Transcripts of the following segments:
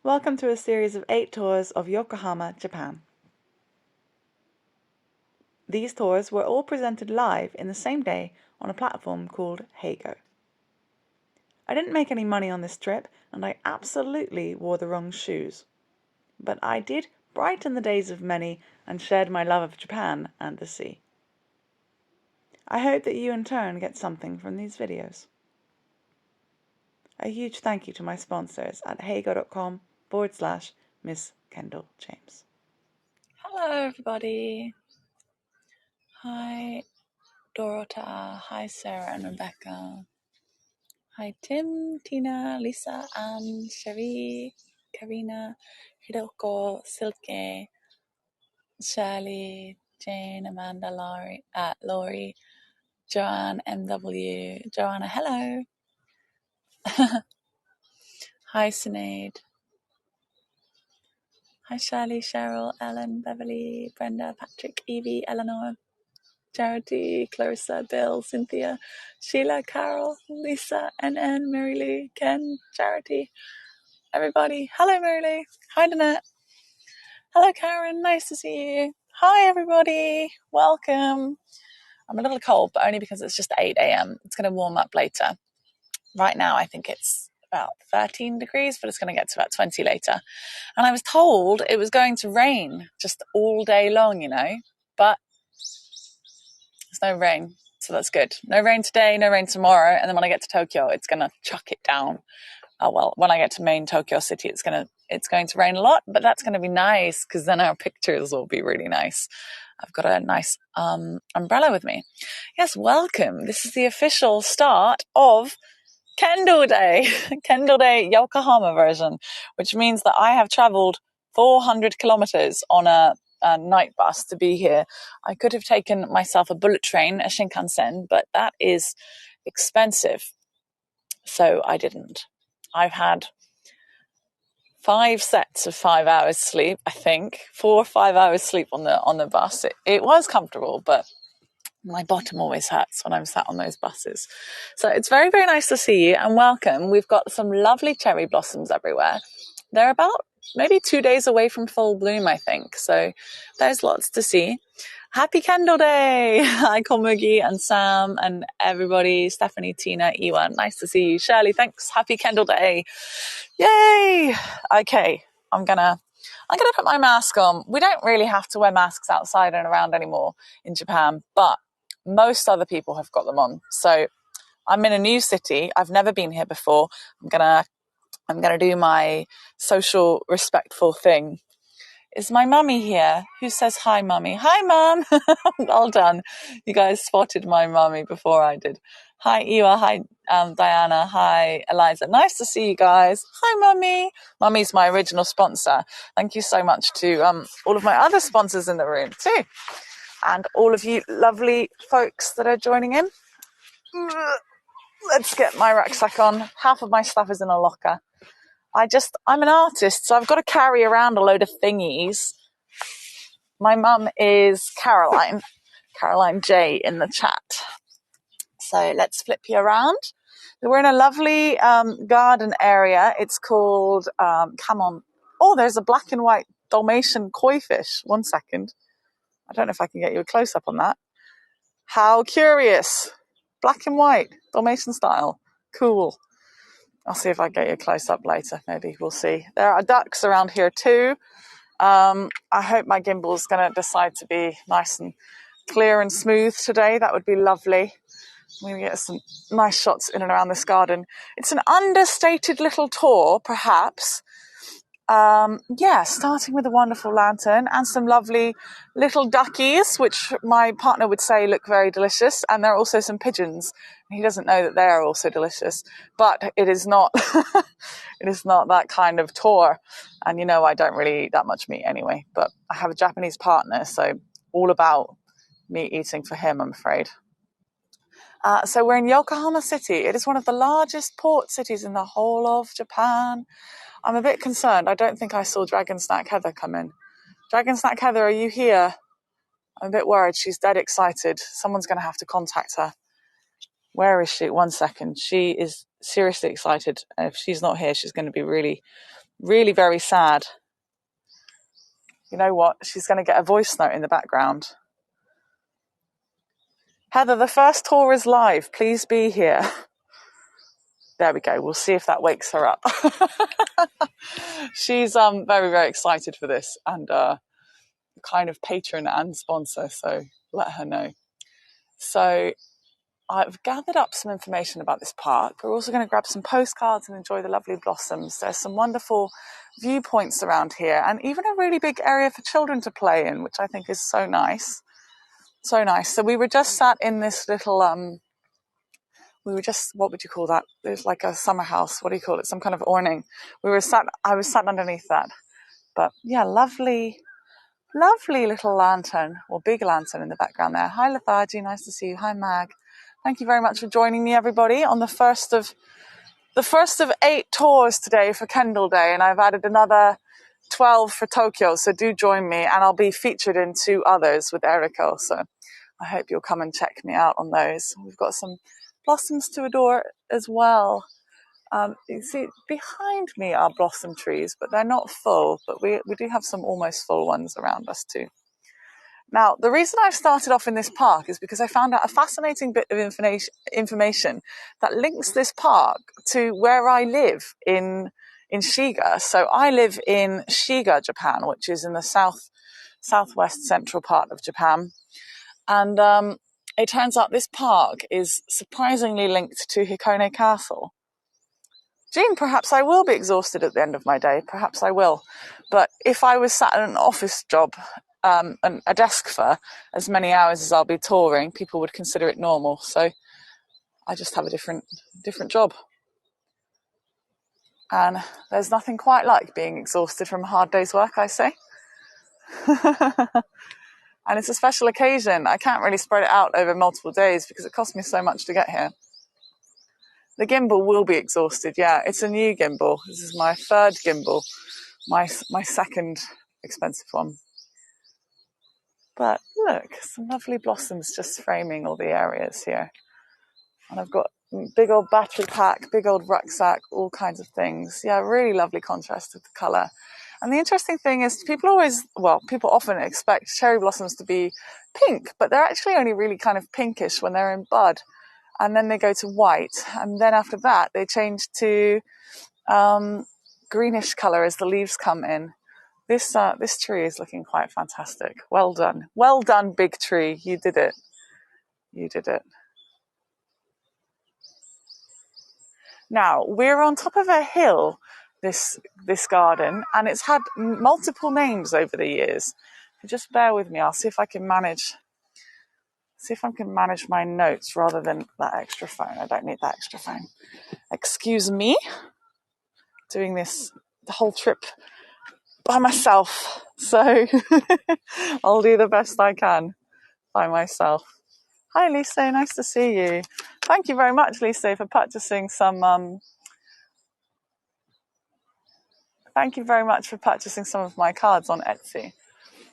Welcome to a series of 8 tours of Yokohama, Japan. These tours were all presented live in the same day on a platform called Heygo. I didn't make any money on this trip, and I absolutely wore the wrong shoes. But I did brighten the days of many and shared my love of Japan and the sea. I hope that you in turn get something from these videos. A huge thank you to my sponsors at heygo.com/MissKendalJames. Hello everybody. Hi Dorota, hi Sarah and Rebecca. Hi Tim, Tina, Lisa, Anne, Cherie, Karina, Hidoko, Silke, Shirley, Jane, Amanda, Laurie, Joanne, MW, Joanna, hello. Hi Sinead. Hi Shirley, Cheryl, Ellen, Beverly, Brenda, Patrick, Evie, Eleanor, Charity, Clarissa, Bill, Cynthia, Sheila, Carol, Lisa, NN, Mary Lou, Ken, Charity, everybody. Hello, Mary Lou. Hi, Danette. Hello, Karen. Nice to see you. Hi, everybody. Welcome. I'm a little cold, but only because it's just 8 a.m. It's going to warm up later. Right now, I think it's about 13 degrees, but it's going to get to about 20 later. And I was told it was going to rain just all day long, but there's no rain, so that's good. No rain today, no rain tomorrow, and then when I get to Tokyo, it's going to chuck it down. Oh well, when I get to main Tokyo City, it's going to rain a lot, but that's going to be nice because then our pictures will be really nice. I've got a nice umbrella with me. Yes, welcome. This is the official start of Kendall Day, Kendall Day Yokohama version, which means that I have traveled 400 kilometers on a night bus to be here. I could have taken myself a bullet train, a Shinkansen, but that is expensive, so I didn't. I've had 5 sets of 5 hours sleep, I think. 4 or 5 hours sleep on the bus. It was comfortable, but my bottom always hurts when I'm sat on those buses. So it's very, very nice to see you and welcome. We've got some lovely cherry blossoms everywhere. They're about maybe 2 days away from full bloom, I think. So there's lots to see. Happy Candle Day! Hi, Komugi and Sam and everybody. Stephanie, Tina, Ewan. Nice to see you. Shirley, thanks. Happy Candle Day. Yay! Okay, I'm gonna put my mask on. We don't really have to wear masks outside and around anymore in Japan, but most other people have got them on. So I'm in a new city. I've never been here before. I'm gonna do my social respectful thing. Is my mummy here? Who says hi, mummy? Hi, mum. Well done. You guys spotted my mummy before I did. Hi, Ewa. Hi, Diana. Hi, Eliza. Nice to see you guys. Hi, mummy. Mummy's my original sponsor. Thank you so much to all of my other sponsors in the room too. And all of you lovely folks that are joining in. Let's get my rucksack on. Half of my stuff is in a locker. I'm an artist, so I've got to carry around a load of thingies. My mum is Caroline J in the chat. So let's flip you around. We're in a lovely garden area. It's called Kamon. Oh, there's a black and white Dalmatian koi fish. 1 second. I don't know if I can get you a close-up on that. How curious. Black and white, Dalmatian style. Cool. I'll see if I get you a close-up later. Maybe we'll see. There are ducks around here too. I hope my gimbal's going to decide to be nice and clear and smooth today. That would be lovely. I'm going to get some nice shots in and around this garden. It's an understated little tour, perhaps. Starting with a wonderful lantern and some lovely little duckies, which my partner would say look very delicious. And there are also some pigeons. He doesn't know that they are also delicious, but it is not, it is not that kind of tour. And I don't really eat that much meat anyway, but I have a Japanese partner, so all about meat eating for him, I'm afraid. So we're in Yokohama City. It is one of the largest port cities in the whole of Japan. I'm a bit concerned. I don't think I saw Dragon Snack Heather come in. Dragon Snack Heather, are you here? I'm a bit worried. She's dead excited. Someone's going to have to contact her. Where is she? 1 second. She is seriously excited. And if she's not here, she's going to be really, Really very sad. You know what? She's going to get a voice note in the background. Heather, the first tour is live. Please be here. There we go. We'll see if that wakes her up. She's very, very excited for this and kind of patron and sponsor, so let her know. So I've gathered up some information about this park. We're also going to grab some postcards and enjoy the lovely blossoms. There's some wonderful viewpoints around here and even a really big area for children to play in, which I think is so nice. So nice. So we were just sat in this little, what would you call that? There's like a summer house. What do you call it? Some kind of awning. I was sat underneath that. But yeah, lovely little lantern, or big lantern in the background there. Hi, Lethargy. Nice to see you. Hi, Mag. Thank you very much for joining me, everybody, on the first of 8 tours today for Kendall Day, and I've added another 12 for Tokyo, so do join me, and I'll be featured in 2 others with Eriko, so I hope you'll come and check me out on those. We've got some blossoms to adore as well. You see, behind me are blossom trees, but they're not full, but we do have some almost full ones around us too. Now, the reason I've started off in this park is because I found out a fascinating bit of information that links this park to where I live in Shiga. So I live in Shiga, Japan, which is in the southwest central part of Japan. And it turns out this park is surprisingly linked to Hikone Castle. Jean, perhaps I will be exhausted at the end of my day. Perhaps I will. But if I was sat in an office job, and a desk for as many hours as I'll be touring, people would consider it normal. So I just have a different job. And there's nothing quite like being exhausted from a hard day's work, I say. And it's a special occasion. I can't really spread it out over multiple days because it cost me so much to get here. The gimbal will be exhausted, yeah. It's a new gimbal. This is my 3rd gimbal, my 2nd expensive one. But look, some lovely blossoms just framing all the areas here. And I've got big old battery pack, big old rucksack, all kinds of things. Yeah, really lovely contrast with the colour. And the interesting thing is people often expect cherry blossoms to be pink, but they're actually only really kind of pinkish when they're in bud. And then they go to white. And then after that, they change to greenish colour as the leaves come in. This tree is looking quite fantastic. Well done. Well done, big tree. You did it. You did it. Now, we're on top of a hill, this garden, and it's had multiple names over the years. Just bear with me. I'll see if I can manage my notes rather than that extra phone. I don't need that extra phone. Excuse me. Doing this the whole trip by myself, so I'll do the best I can by myself. Hi Lisa, nice to see you. Thank you very much, Lisa, for purchasing some of my cards on Etsy.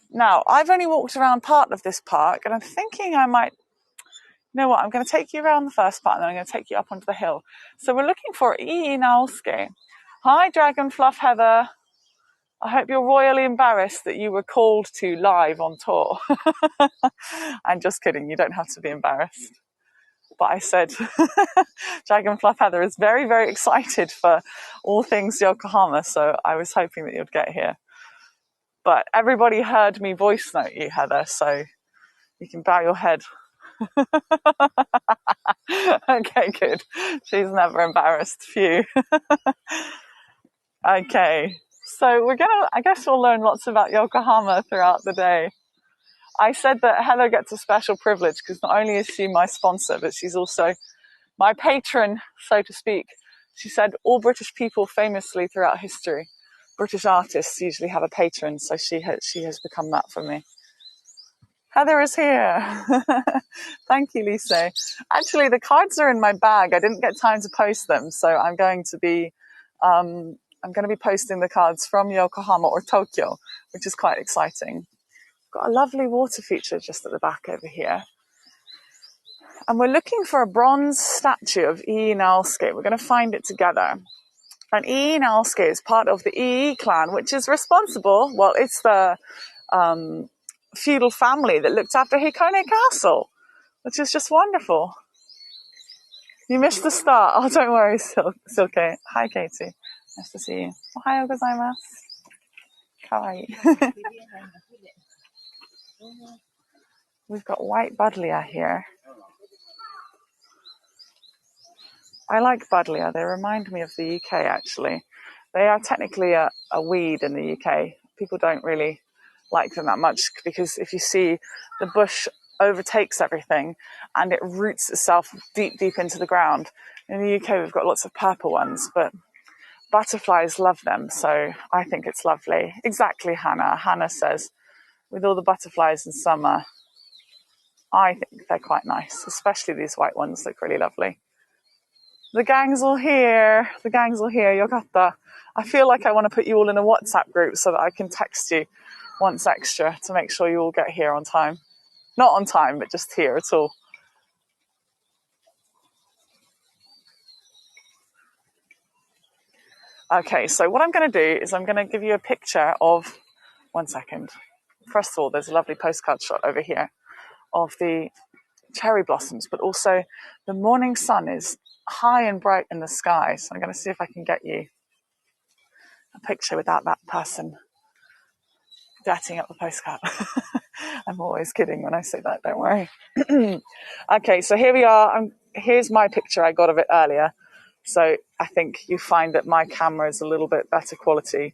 Now, I've only walked around part of this park and I'm thinking I might, you know what, I'm going to take you around the first part and then I'm going to take you up onto the hill. So we're looking for Naosuke. Hi Dragon Fluff Heather. I hope you're royally embarrassed that you were called to live on tour. I'm just kidding. You don't have to be embarrassed. But I said Dragonfluff Heather is very, very excited for all things Yokohama, so I was hoping that you'd get here. But everybody heard me voice note you, Heather, so you can bow your head. Okay, good. She's never embarrassed. Phew. Okay. So I guess we'll learn lots about Yokohama throughout the day. I said that Heather gets a special privilege because not only is she my sponsor, but she's also my patron, so to speak. She said all British people famously throughout history, British artists usually have a patron, so she has become that for me. Heather is here. Thank you, Lisa. Actually, the cards are in my bag. I didn't get time to post them, so I'm going to be posting the cards from Yokohama or Tokyo, which is quite exciting. Got a lovely water feature just at the back over here. And we're looking for a bronze statue of Naosuke. We're going to find it together. And Naosuke is part of the Ii clan, which is responsible, well, it's the feudal family that looked after Hikone Castle, which is just wonderful. You missed the start. Oh, don't worry, Silke. Hi, Katie. Nice to see you. Ohayou gozaimasu. Kawaii. We've got white buddleia here. I like buddleia. They remind me of the UK, actually. They are technically a weed in the UK. People don't really like them that much because if you see, the bush overtakes everything and it roots itself deep, deep into the ground. In the UK, we've got lots of purple ones, but butterflies love them, so I think it's lovely. Exactly, Hannah. Hannah says, with all the butterflies in summer, I think they're quite nice, especially these white ones look really lovely. The gang's all here. The gang's all here. Yokohama. I feel like I want to put you all in a WhatsApp group so that I can text you once extra to make sure you all get here on time. Not on time, but just here at all. Okay, so what I'm going to do is I'm going to give you a picture of, one second. First of all, there's a lovely postcard shot over here of the cherry blossoms, but also the morning sun is high and bright in the sky. So I'm going to see if I can get you a picture without that person dirtying up the postcard. I'm always kidding when I say that, don't worry. Okay, so here we are. Here's my picture I got of it earlier. So I think you find that my camera is a little bit better quality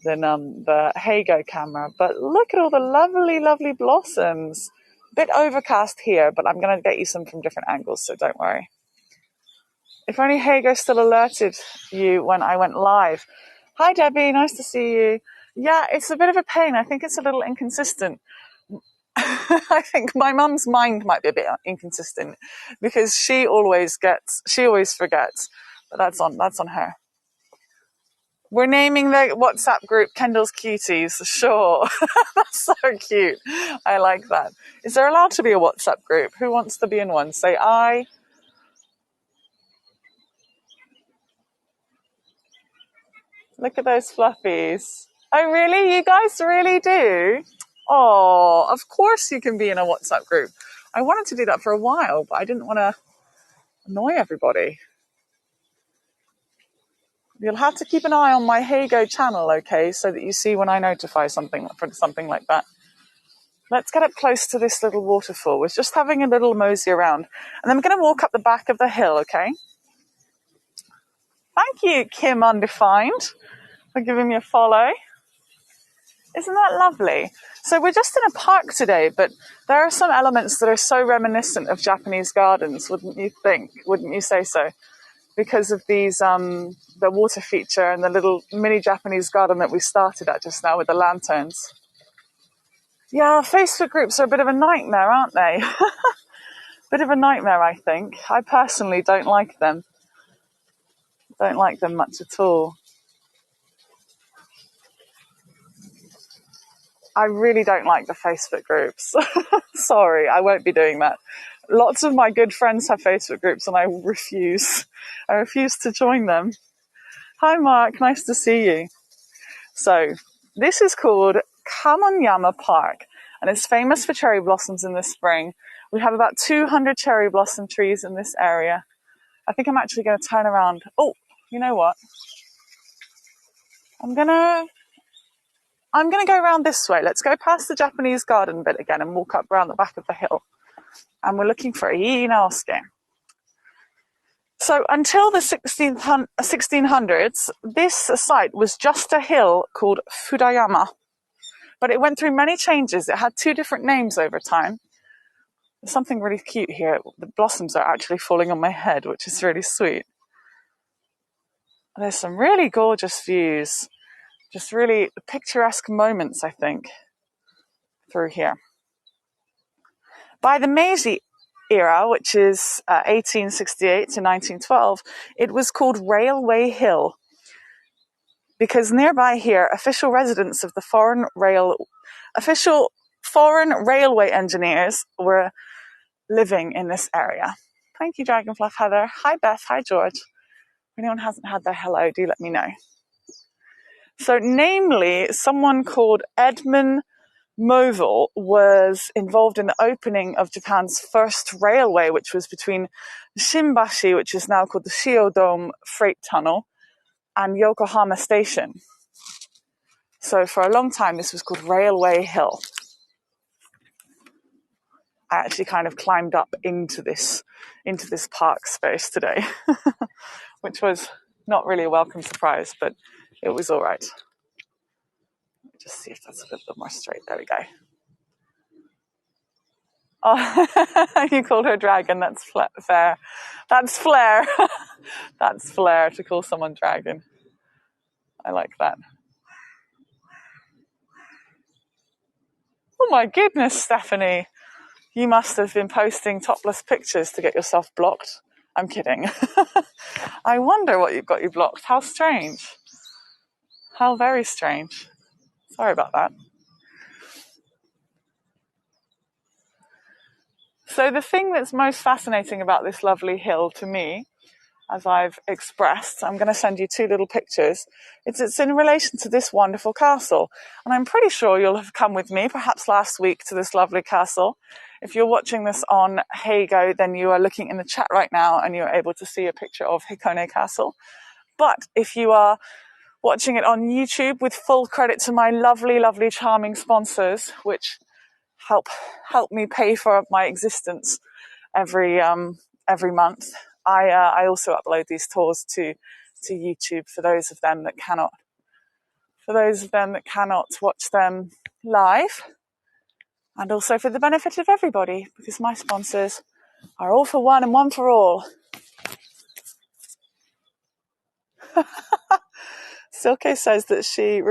than the Heygo camera. But look at all the lovely, lovely blossoms. Bit overcast here, but I'm going to get you some from different angles, so don't worry. If only Heygo still alerted you when I went live. Hi, Debbie. Nice to see you. Yeah, it's a bit of a pain. I think it's a little inconsistent. I think my mum's mind might be a bit inconsistent because she always forgets. But that's on her. We're naming the WhatsApp group Kendall's Cuties. Sure. That's so cute. I like that. Is there allowed to be a WhatsApp group? Who wants to be in one? Say I. Look at those fluffies. Oh, really? You guys really do? Oh, of course you can be in a WhatsApp group. I wanted to do that for a while, but I didn't want to annoy everybody. You'll have to keep an eye on my Heygo channel, okay, so that you see when I notify something like that. Let's get up close to this little waterfall. We're just having a little mosey around. And then we're going to walk up the back of the hill, okay? Thank you, Kim Undefined, for giving me a follow. Isn't that lovely? So we're just in a park today, but there are some elements that are so reminiscent of Japanese gardens, wouldn't you think? Wouldn't you say so? Because of these, the water feature and the little mini Japanese garden that we started at just now with the lanterns. Yeah, Facebook groups are a bit of a nightmare, aren't they? Bit of a nightmare, I think. I personally don't like them. Don't like them much at all. I really don't like the Facebook groups. Sorry, I won't be doing that. Lots of my good friends have Facebook groups and I refuse. I refuse to join them. Hi, Mark. Nice to see you. So, this is called Kamon Yama Park and it's famous for cherry blossoms in the spring. We have about 200 cherry blossom trees in this area. I think I'm actually going to turn around. Oh, you know what? I'm going to go around this way. Let's go past the Japanese garden bit again and walk up around the back of the hill. And we're looking for Naosuke. So until the 1600s, this site was just a hill called Fudayama. But it went through many changes. It had 2 different names over time. There's something really cute here. The blossoms are actually falling on my head, which is really sweet. There's some really gorgeous views. Just really picturesque moments, I think, through here. By the Meiji era, which is 1868 to 1912, it was called Railway Hill because nearby here, official residents of the foreign railway engineers were living in this area. Thank you, Dragonfluff Heather. Hi, Beth. Hi, George. If anyone hasn't had their hello, do let me know. So namely, someone called Edmund Moville was involved in the opening of Japan's first railway, which was between Shimbashi, which is now called the Shiodome Freight Tunnel, and Yokohama Station. So for a long time, this was called Railway Hill. I actually kind of climbed up into this park space today, which was not really a welcome surprise, but it was all right. Just see if that's a bit more straight. There we go. Oh, you called her dragon. That's fair. That's flair. That's flair to call someone dragon. I like that. Oh my goodness, Stephanie. You must have been posting topless pictures to get yourself blocked. I'm kidding. I wonder what got you blocked. How strange. How very strange. Sorry about that. So the thing that's most fascinating about this lovely hill to me, as I've expressed, I'm going to send you 2 little pictures. It's in relation to this wonderful castle. And I'm pretty sure you'll have come with me, perhaps last week, to this lovely castle. If you're watching this on Heygo, then you are looking in the chat right now and you're able to see a picture of Hikone Castle. But if you are watching it on YouTube, with full credit to my lovely, lovely, charming sponsors, which help me pay for my existence every month, I also upload these tours to YouTube for those of them that cannot watch them live, and also for the benefit of everybody, because my sponsors are all for one and one for all. Silke says that she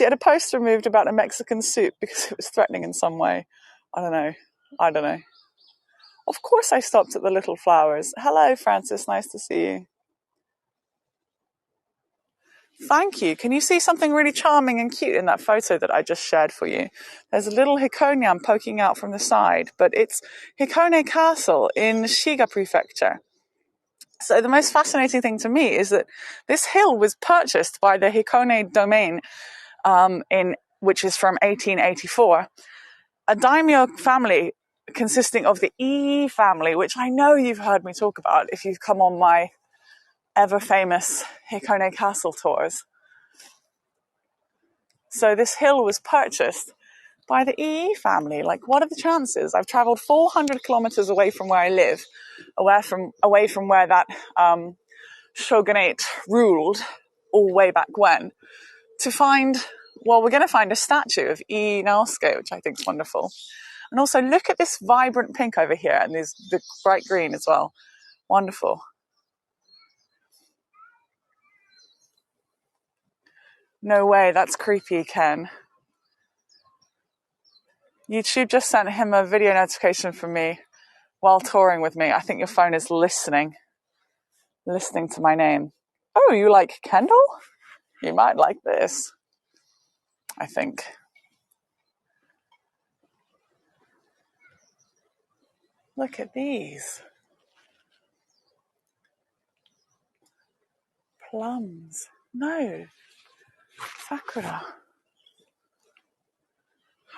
had a post removed about a Mexican soup because it was threatening in some way. I don't know. Of course I stopped at the Little Flowers. Hello, Francis. Nice to see you. Thank you. Can you see something really charming and cute in that photo that I just shared for you? There's a little Hikonyam poking out from the side, but it's Hikone Castle in Shiga Prefecture. So the most fascinating thing to me is that this hill was purchased by the Hikone domain, which is from 1884. A daimyo family consisting of the Ii family, which I know you've heard me talk about if you've come on my ever-famous Hikone Castle tours. So this hill was purchased by the Ii family. Like, what are the chances? I've traveled 400 kilometers away from where I live, away from where that shogunate ruled all the way back when, to find, well, we're going to find a statue of Ii Naosuke, which I think is wonderful. And also look at this vibrant pink over here, and there's the bright green as well. Wonderful. No way, that's creepy, Ken. YouTube just sent him a video notification from me while touring with me. I think your phone is listening to my name. Oh, you like Kendall? You might like this, I think. Look at these. Plums. No. Sakura.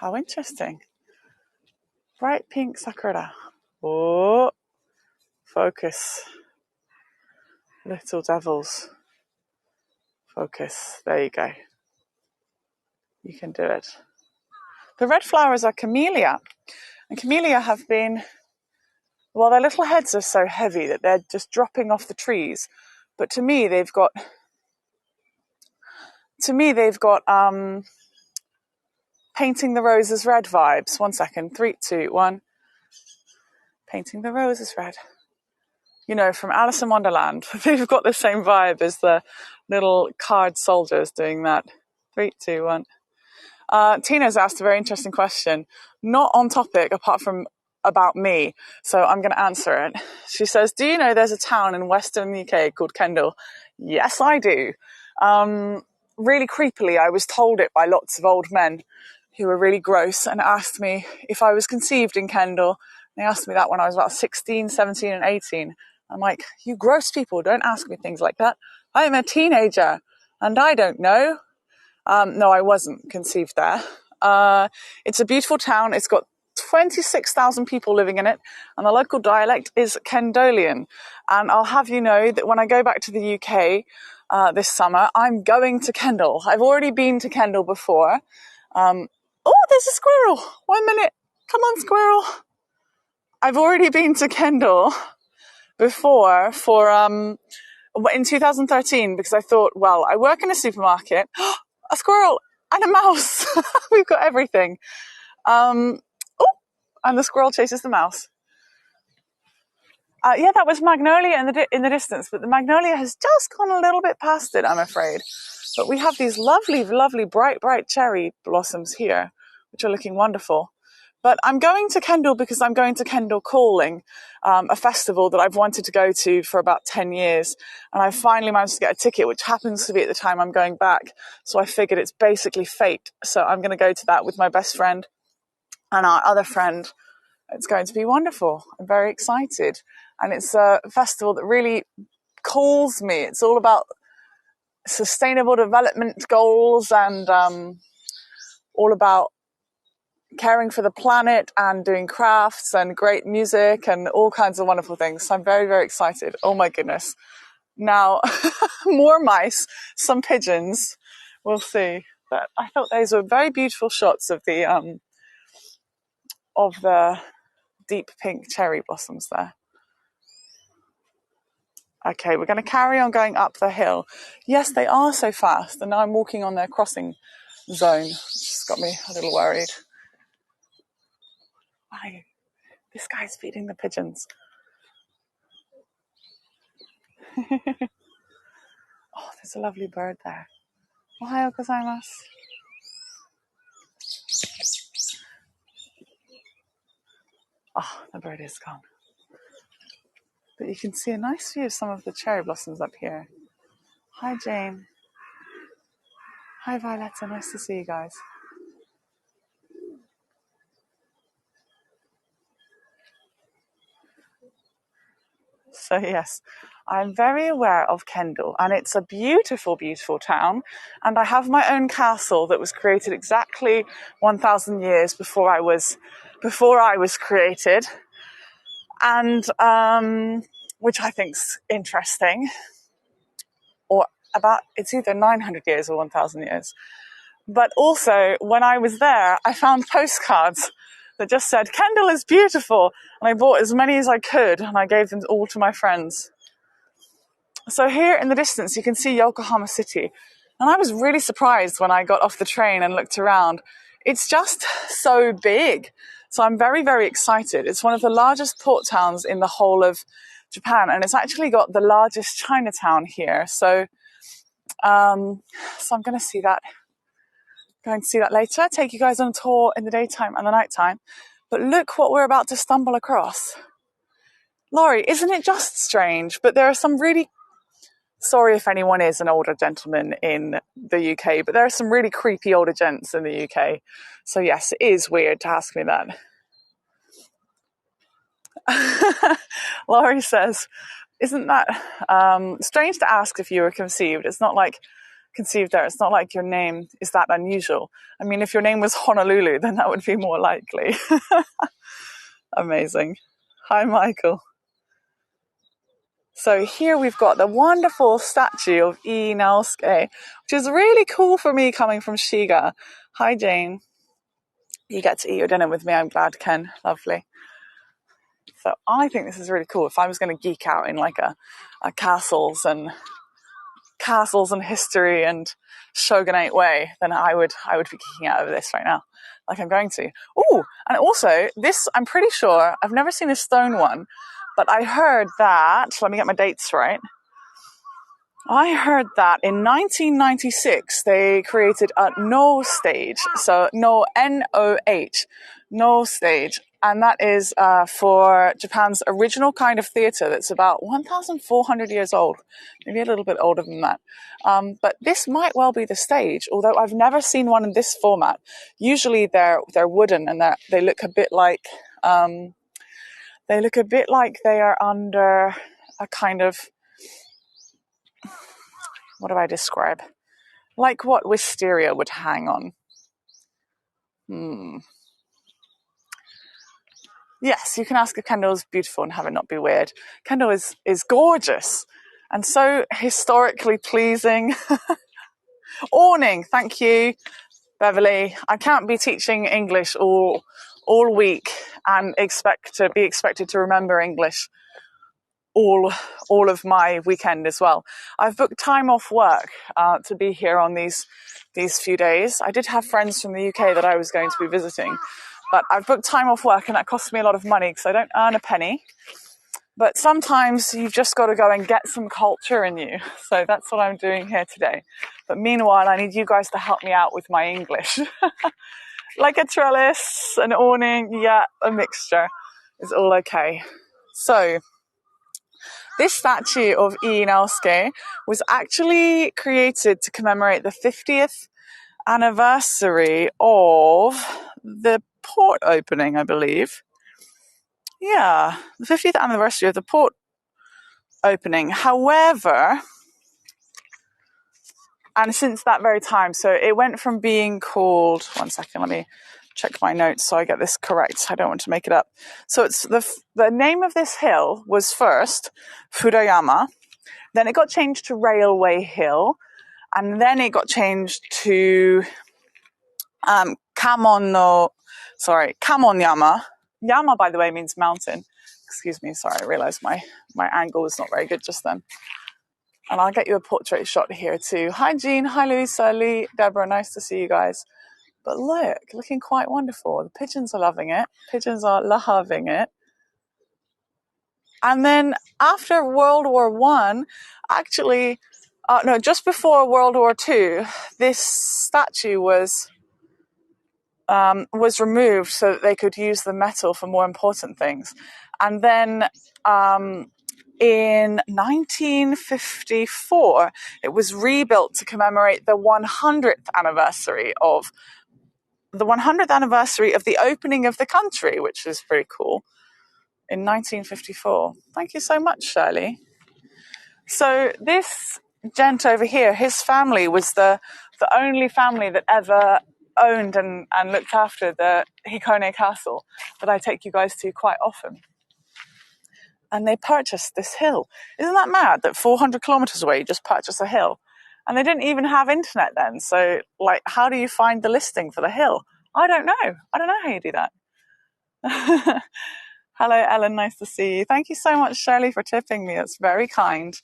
How interesting. Bright pink sakura. Oh, focus. Little devils. Focus. There you go. You can do it. The red flowers are camellia. And camellia have been, well, their little heads are so heavy that they're just dropping off the trees. But to me, they've got painting the roses red vibes. 1 second. 3, 2, 1. Painting the roses red. You know, from Alice in Wonderland. They've got the same vibe as the little card soldiers doing that. 3, 2, 1. Tina's asked a very interesting question. Not on topic, apart from about me. So I'm going to answer it. She says, do you know there's a town in Western UK called Kendal? Yes, I do. Really creepily, I was told it by lots of old men who were really gross and asked me if I was conceived in Kendal. They asked me that when I was about 16, 17 and 18. I'm like, you gross people, don't ask me things like that. I'm a teenager and I don't know. No, I wasn't conceived there. It's a beautiful town. It's got 26,000 people living in it, and the local dialect is Kendalian. And I'll have you know that when I go back to the UK this summer, I'm going to Kendal. I've already been to Kendal before. Oh, there's a squirrel. 1 minute. Come on, squirrel. I've already been to Kendal before for in 2013 because I thought, well, I work in a supermarket. A squirrel and a mouse. We've got everything. Oh, and the squirrel chases the mouse. Yeah, that was magnolia in the distance, but the magnolia has just gone a little bit past it, I'm afraid. But we have these lovely, lovely, bright cherry blossoms here, which are looking wonderful. But I'm going to Kendal because I'm going to Kendal Calling, a festival that I've wanted to go to for about 10 years. And I finally managed to get a ticket, which happens to be at the time I'm going back. So I figured it's basically fate. So I'm going to go to that with my best friend and our other friend. It's going to be wonderful. I'm very excited. And it's a festival that really calls me. It's all about sustainable development goals and all about caring for the planet and doing crafts and great music and all kinds of wonderful things. So I'm very, very excited. Oh my goodness. Now, more mice, some pigeons. We'll see. But I thought those were very beautiful shots of the deep pink cherry blossoms there. Okay, we're going to carry on going up the hill. Yes, they are so fast. And now I'm walking on their crossing zone, which has got me a little worried. Why? This guy's feeding the pigeons. Oh, there's a lovely bird there. Ohayou gozaimasu. Oh, the bird is gone. But you can see a nice view of some of the cherry blossoms up here. Hi, Jane. Hi, Violetta. Nice to see you guys. So yes, I'm very aware of Kendal, and it's a beautiful, beautiful town. And I have my own castle that was created exactly 1,000 years before I was created, and which I think's interesting. Or it's either 900 years or 1,000 years. But also, when I was there, I found postcards that just said, Kendal is beautiful. And I bought as many as I could, and I gave them all to my friends. So here in the distance, you can see Yokohama City. And I was really surprised when I got off the train and looked around. It's just so big. So I'm very, very excited. It's one of the largest port towns in the whole of Japan. And it's actually got the largest Chinatown here. So I'm going to see that. Going to see that later. Take you guys on a tour in the daytime and the nighttime. But look what we're about to stumble across. Laurie, isn't it just strange? But there are some really, sorry if anyone is an older gentleman in the UK, but there are some really creepy older gents in the UK. So yes, it is weird to ask me that. Laurie says, isn't that strange to ask if you were conceived? It's not like conceived there. It's not like your name is that unusual. I mean, if your name was Honolulu, then that would be more likely. Amazing. Hi, Michael. So here we've got the wonderful statue of Naosuke, which is really cool for me coming from Shiga. Hi, Jane. You get to eat your dinner with me. I'm glad, Ken. Lovely. So I think this is really cool. If I was going to geek out in like a castles and history and shogunate way, then I would be geeking out over this right now, like I'm going to. Oh, and also this, I'm pretty sure, I've never seen a stone one, but I heard that, let me get my dates right. I heard that in 1996 they created a No stage, so No, N-O-H, No stage, and that is for Japan's original kind of theatre that's about 1,400 years old, maybe a little bit older than that. But this might well be the stage, although I've never seen one in this format. Usually they're wooden and they look a bit like they are under kind of, what do I describe? Like what wisteria would hang on. Yes, you can ask if Kendall is beautiful and have it not be weird. Kendall is gorgeous and so historically pleasing. Awning, thank you, Beverly. I can't be teaching English all week and be expected to remember English all of my weekend as well. I've booked time off work to be here on these few days. I did have friends from the UK that I was going to be visiting, but I've booked time off work and that costs me a lot of money because I don't earn a penny. But sometimes you've just got to go and get some culture in you. So that's what I'm doing here today. But meanwhile, I need you guys to help me out with my English. Like a trellis, an awning, yeah, a mixture is all okay. So this statue of Naosuke was actually created to commemorate the 50th anniversary of the port opening, I believe. Yeah, the 50th anniversary of the port opening. However, and since that very time, so it went from being called, one second, let me check my notes so I get this correct. I don't want to make it up. So it's the name of this hill was first Fudayama, then it got changed to Railway Hill, and then it got changed to Kamon Yama. Yama, by the way, means mountain. Excuse me, sorry, I realised my angle was not very good just then. And I'll get you a portrait shot here too. Hi Jean, hi Louisa, Lee, Deborah, nice to see you guys. But look, looking quite wonderful. The pigeons are loving it. Pigeons are loving it. And then after World War One, actually, just before World War Two, this statue was removed so that they could use the metal for more important things. And then in 1954, it was rebuilt to commemorate the 100th anniversary of the opening of the country, which is pretty cool, in 1954. Thank you so much, Shirley. So this gent over here, his family was the only family that ever owned and looked after the Hikone Castle that I take you guys to quite often. And they purchased this hill. Isn't that mad that 400 kilometers away you just purchase a hill? And they didn't even have internet then. So, like, how do you find the listing for the hill? I don't know. I don't know how you do that. Hello, Ellen. Nice to see you. Thank you so much, Shirley, for tipping me. It's very kind.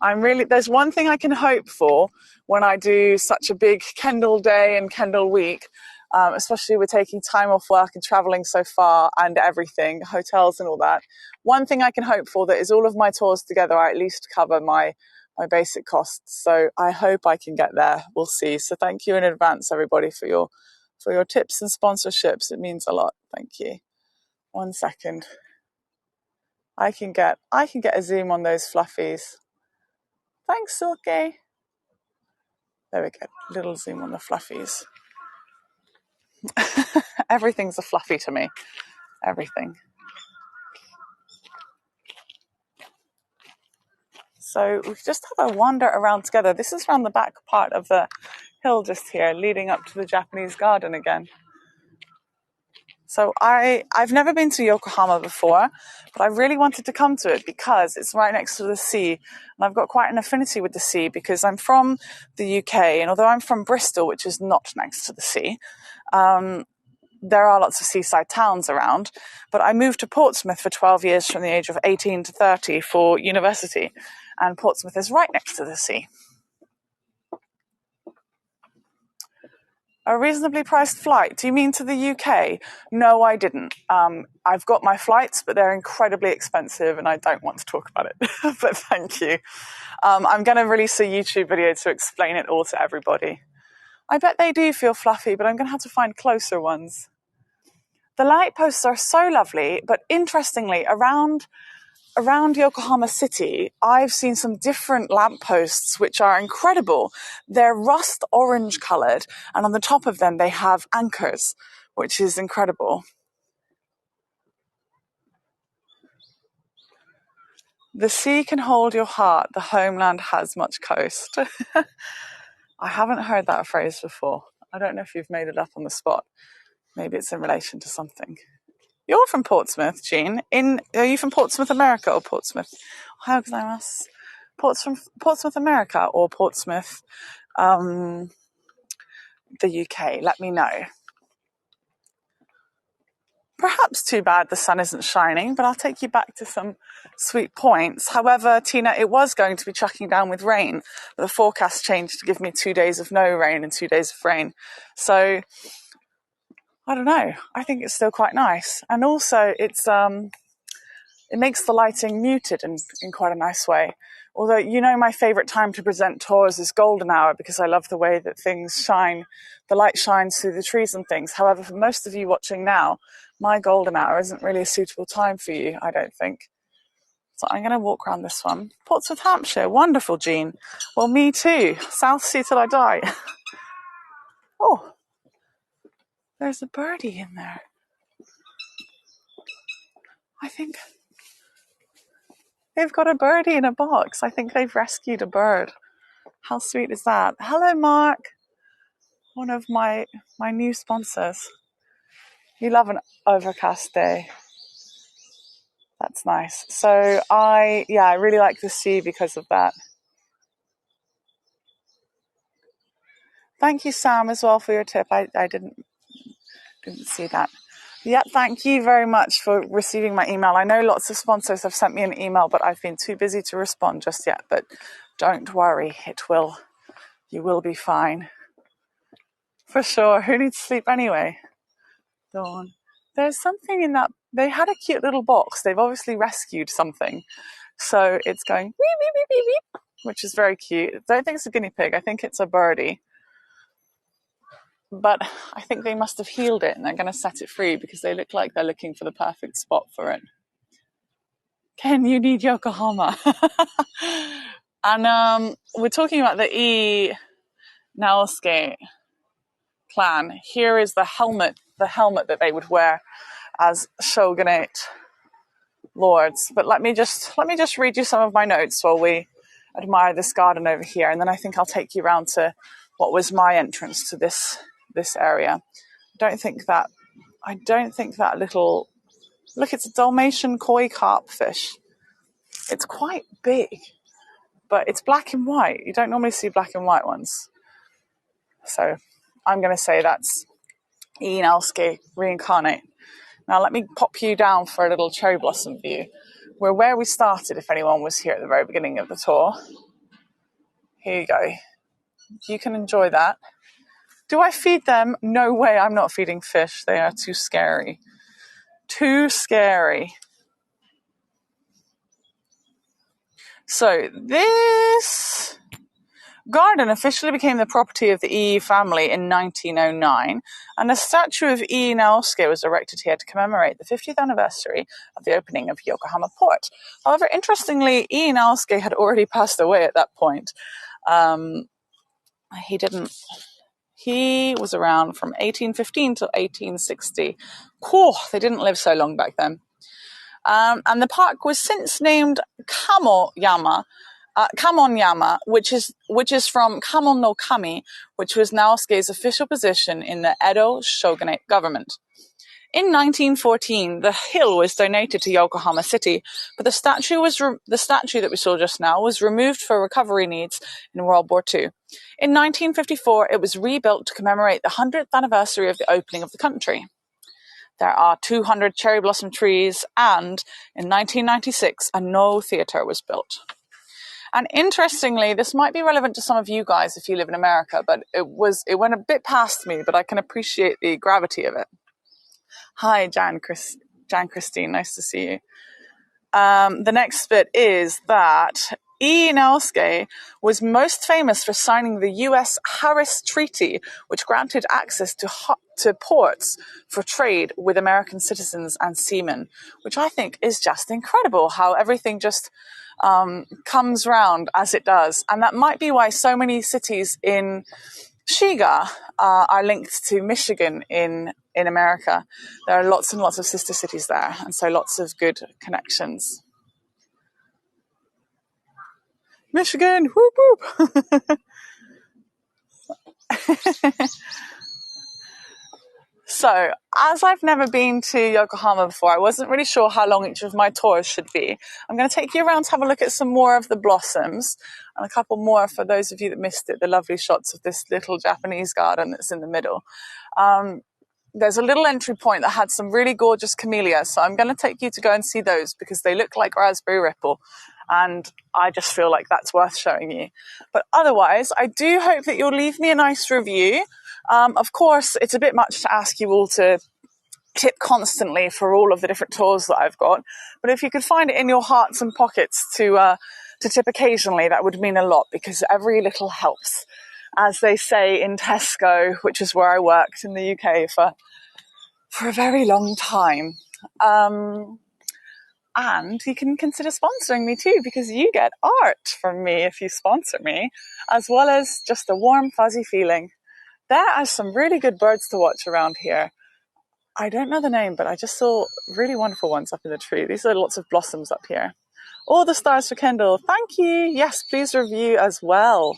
There's one thing I can hope for when I do such a big Kendall day and Kendall week, especially with taking time off work and traveling so far and everything, hotels and all that. One thing I can hope for that is all of my tours together, I at least cover my basic costs. So I hope I can get there. We'll see. So thank you in advance, everybody, for your tips and sponsorships. It means a lot. Thank you. 1 second. I can get a zoom on those fluffies. Thanks, Silke. There we go. Little zoom on the fluffies. Everything's a fluffy to me. Everything. So we just have a wander around together. This is around the back part of the hill just here, leading up to the Japanese garden again. So I've never been to Yokohama before, but I really wanted to come to it because it's right next to the sea. And I've got quite an affinity with the sea because I'm from the UK. And although I'm from Bristol, which is not next to the sea, there are lots of seaside towns around. But I moved to Portsmouth for 12 years from the age of 18 to 30 for university. And Portsmouth is right next to the sea. A reasonably priced flight? Do you mean to the UK? No, I didn't. I've got my flights, but they're incredibly expensive and I don't want to talk about it. But thank you. I'm going to release a YouTube video to explain it all to everybody. I bet they do feel fluffy, but I'm going to have to find closer ones. The light posts are so lovely, but interestingly, around Yokohama City, I've seen some different lampposts which are incredible. They're rust orange coloured, and on the top of them they have anchors, which is incredible. The sea can hold your heart. The homeland has much coast. I haven't heard that phrase before. I don't know if you've made it up on the spot. Maybe it's in relation to something. You're from Portsmouth, Jean. Are you from Portsmouth, America, or Portsmouth? How can I ask? Portsmouth, America, or Portsmouth, the UK? Let me know. Perhaps too bad the sun isn't shining, but I'll take you back to some sweet points. However, Tina, it was going to be chucking down with rain, but the forecast changed to give me 2 days of no rain and 2 days of rain. So, I don't know. I think it's still quite nice. And also, it makes the lighting muted in quite a nice way. Although, you know, my favorite time to present tours is golden hour because I love the way that things shine, the light shines through the trees and things. However, for most of you watching now, my golden hour isn't really a suitable time for you, I don't think. So I'm going to walk around this one. Portsmouth, Hampshire. Wonderful, Jean. Well, me too. South Sea till I die. Oh, there's a birdie in there. I think they've got a birdie in a box. I think they've rescued a bird. How sweet is that? Hello, Mark. One of my new sponsors. You love an overcast day. That's nice. So I really like the sea because of that. Thank you, Sam, as well for your tip. I didn't see that. Yeah, thank you very much for receiving my email. I know lots of sponsors have sent me an email, but I've been too busy to respond just yet. But don't worry, you will be fine. For sure. Who needs sleep anyway? Dawn. There's something in that. They had a cute little box. They've obviously rescued something. So it's going beep, beep, beep, beep, beep, which is very cute. I don't think it's a guinea pig. I think it's a birdie. But I think they must have healed it and they're going to set it free because they look like they're looking for the perfect spot for it. Ken, you need Yokohama. And we're talking about the Naosuke clan. Here is the helmet that they would wear as shogunate lords. But let me just read you some of my notes while we admire this garden over here, and then I think I'll take you around to what was my entrance to this area. I don't think that little look, it's a Dalmatian koi carp fish. It's quite big, but it's black and white. You don't normally see black and white ones. So I'm going to say that's Naosuke reincarnate. Now let me pop you down for a little cherry blossom view. We're where we started, if anyone was here at the very beginning of the tour. Here you go. You can enjoy that. Do I feed them? No way, I'm not feeding fish. They are too scary. Too scary. So this garden officially became the property of the E family in 1909, and a statue of E Naosuke was erected here to commemorate the 50th anniversary of the opening of Yokohama port. However, interestingly, E Naosuke had already passed away at that point. He was around from 1815 to 1860. Cool, they didn't live so long back then. And the park was since named Kamon Yama, which is from Kamon no Kami, which was Naosuke's official position in the Edo shogunate government. In 1914, the hill was donated to Yokohama City, but the statue that we saw just now was removed for recovery needs in World War II. In 1954, it was rebuilt to commemorate the 100th anniversary of the opening of the country. There are 200 cherry blossom trees, and in 1996, a No Theatre was built. And interestingly, this might be relevant to some of you guys if you live in America, but it went a bit past me, but I can appreciate the gravity of it. Hi, Jan Christine, nice to see you. The next bit is that E. Naosuke was most famous for signing the U.S. Harris Treaty, which granted access to ports for trade with American citizens and seamen, which I think is just incredible how everything just comes round as it does. And that might be why so many cities in Shiga are linked to Michigan in America. There are lots and lots of sister cities there, and so lots of good connections. Michigan, whoop whoop. So, as I've never been to Yokohama before, I wasn't really sure how long each of my tours should be. I'm going to take you around to have a look at some more of the blossoms and a couple more for those of you that missed it, the lovely shots of this little Japanese garden that's in the middle. There's a little entry point that had some really gorgeous camellias, so I'm going to take you to go and see those because they look like raspberry ripple, and I just feel like that's worth showing you. But otherwise, I do hope that you'll leave me a nice review. Of course, it's a bit much to ask you all to tip constantly for all of the different tours that I've got, but if you could find it in your hearts and pockets to tip occasionally, that would mean a lot because every little helps. As they say in Tesco, which is where I worked in the UK for a very long time. And you can consider sponsoring me too, because you get art from me if you sponsor me, as well as just a warm, fuzzy feeling. There are some really good birds to watch around here. I don't know the name, but I just saw really wonderful ones up in the tree. These are lots of blossoms up here. All the stars for Kendall. Thank you. Yes, please review as well.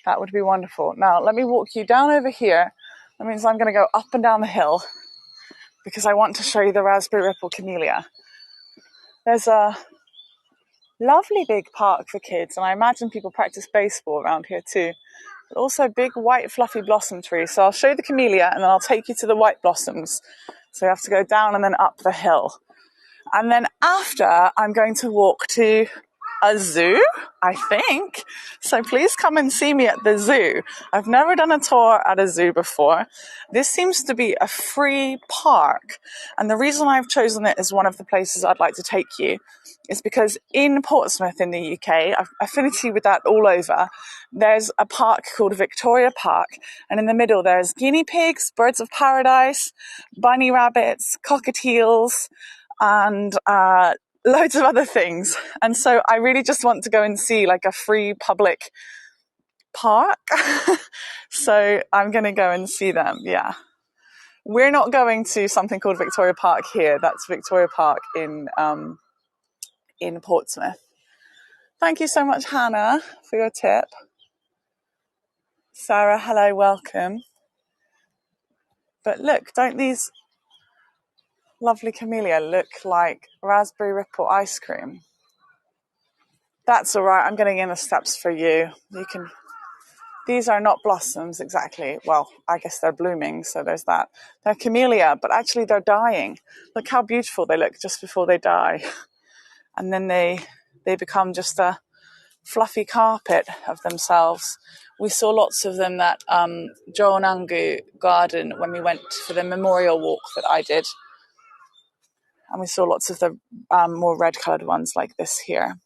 That would be wonderful. Now, let me walk you down over here. That means I'm going to go up and down the hill because I want to show you the raspberry ripple camellia. There's a lovely big park for kids, and I imagine people practice baseball around here too. But also big white fluffy blossom trees. So I'll show you the camellia and then I'll take you to the white blossoms. So you have to go down and then up the hill. And then after, I'm going to walk to a zoo, I think. So please come and see me at the zoo. I've never done a tour at a zoo before. This seems to be a free park. And the reason I've chosen it as one of the places I'd like to take you is because in Portsmouth in the UK, I've affinity with that all over, there's a park called Victoria Park. And in the middle, there's guinea pigs, birds of paradise, bunny rabbits, cockatiels, and loads of other things. And so I really just want to go and see like a free public park. So I'm going to go and see them. Yeah. We're not going to something called Victoria Park here. That's Victoria Park in Portsmouth. Thank you so much, Hannah, for your tip. Sarah, hello, welcome. But look, don't these lovely camellia look like raspberry ripple ice cream? That's all right. I'm getting in the steps for you. These are not blossoms exactly. Well, I guess they're blooming, so there's that. They're camellia, but actually they're dying. Look how beautiful they look just before they die. And then they become just a fluffy carpet of themselves. We saw lots of them at Joonangu Garden when we went for the memorial walk that I did. And we saw lots of the more red-coloured ones like this here.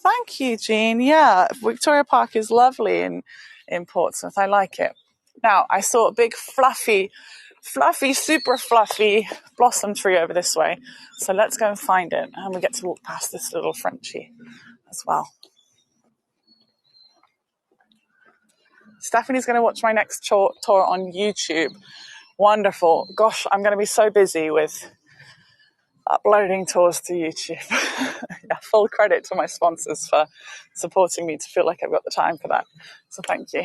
Thank you, Jean. Yeah, Victoria Park is lovely in Portsmouth. I like it. Now, I saw a big fluffy, super fluffy blossom tree over this way. So let's go and find it. And we get to walk past this little Frenchie as well. Stephanie's going to watch my next tour on YouTube. Wonderful. Gosh, I'm going to be so busy with uploading tours to YouTube. Yeah, full credit to my sponsors for supporting me to feel like I've got the time for that. So thank you.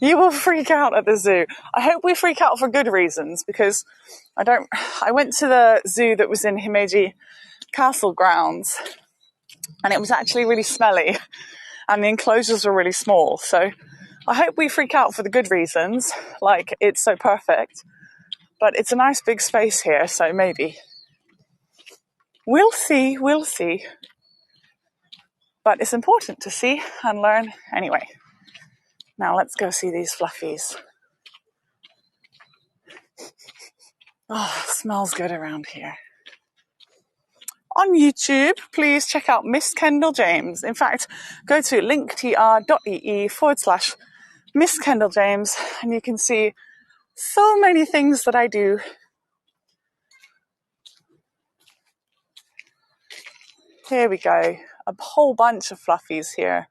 You will freak out at the zoo. I hope we freak out for good reasons because I went to the zoo that was in Himeji Castle grounds and it was actually really smelly and the enclosures were really small. So I hope we freak out for the good reasons, like it's so perfect. But it's a nice big space here, so maybe. We'll see. But it's important to see and learn anyway. Now let's go see these fluffies. Oh, it smells good around here. On YouTube, please check out MissKendalJames. In fact, go to linktr.ee/MissKendalJames and you can see so many things that I do. Here we go. A whole bunch of fluffies here.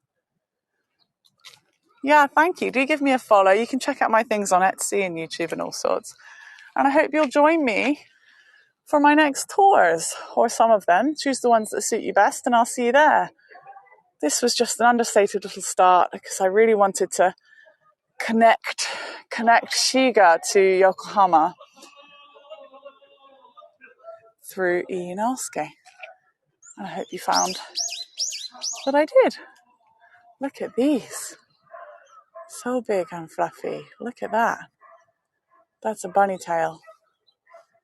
Yeah, thank you. Do give me a follow. You can check out my things on Etsy and YouTube and all sorts. And I hope you'll join me for my next tours, or some of them. Choose the ones that suit you best, and I'll see you there. This was just an understated little start because I really wanted to connect Shiga to Yokohama through Naosuke. And I hope you found that I did. Look at these. So big and fluffy. Look at that. That's a bunny tail.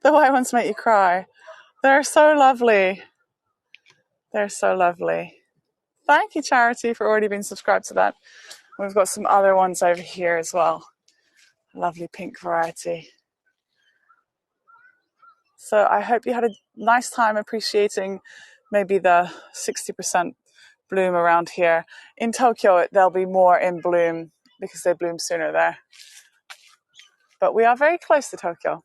The white ones make you cry. They're so lovely. They're so lovely. Thank you, Charity, for already being subscribed to that. We've got some other ones over here as well. Lovely pink variety. So I hope you had a nice time appreciating maybe the 60% bloom around here. In Tokyo, there'll be more in bloom because they bloom sooner there. But we are very close to Tokyo.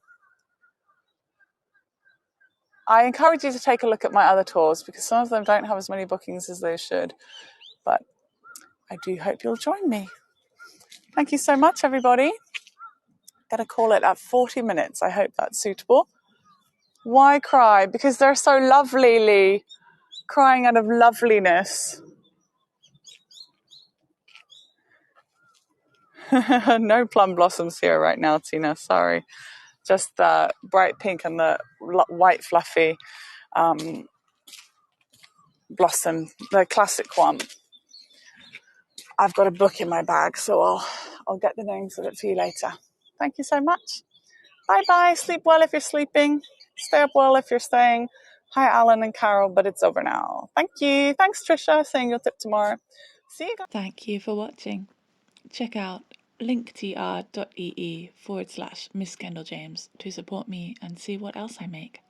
I encourage you to take a look at my other tours because some of them don't have as many bookings as they should. But I do hope you'll join me. Thank you so much, everybody. I'm going to call it at 40 minutes. I hope that's suitable. Why cry? Because they're so lovely, Lee. Crying out of loveliness. No plum blossoms here right now, Tina. Sorry. Just the bright pink and the white fluffy blossom, the classic one. I've got a book in my bag, so I'll get the names of it for you later. Thank you so much. Bye-bye. Sleep well if you're sleeping. Stay up well if you're staying. Hi, Alan and Carol, but it's over now. Thank you. Thanks, Trisha. Saying you'll tip tomorrow. See you guys. Thank you for watching. Check out linktr.ee/MissKendalJames to support me and see what else I make.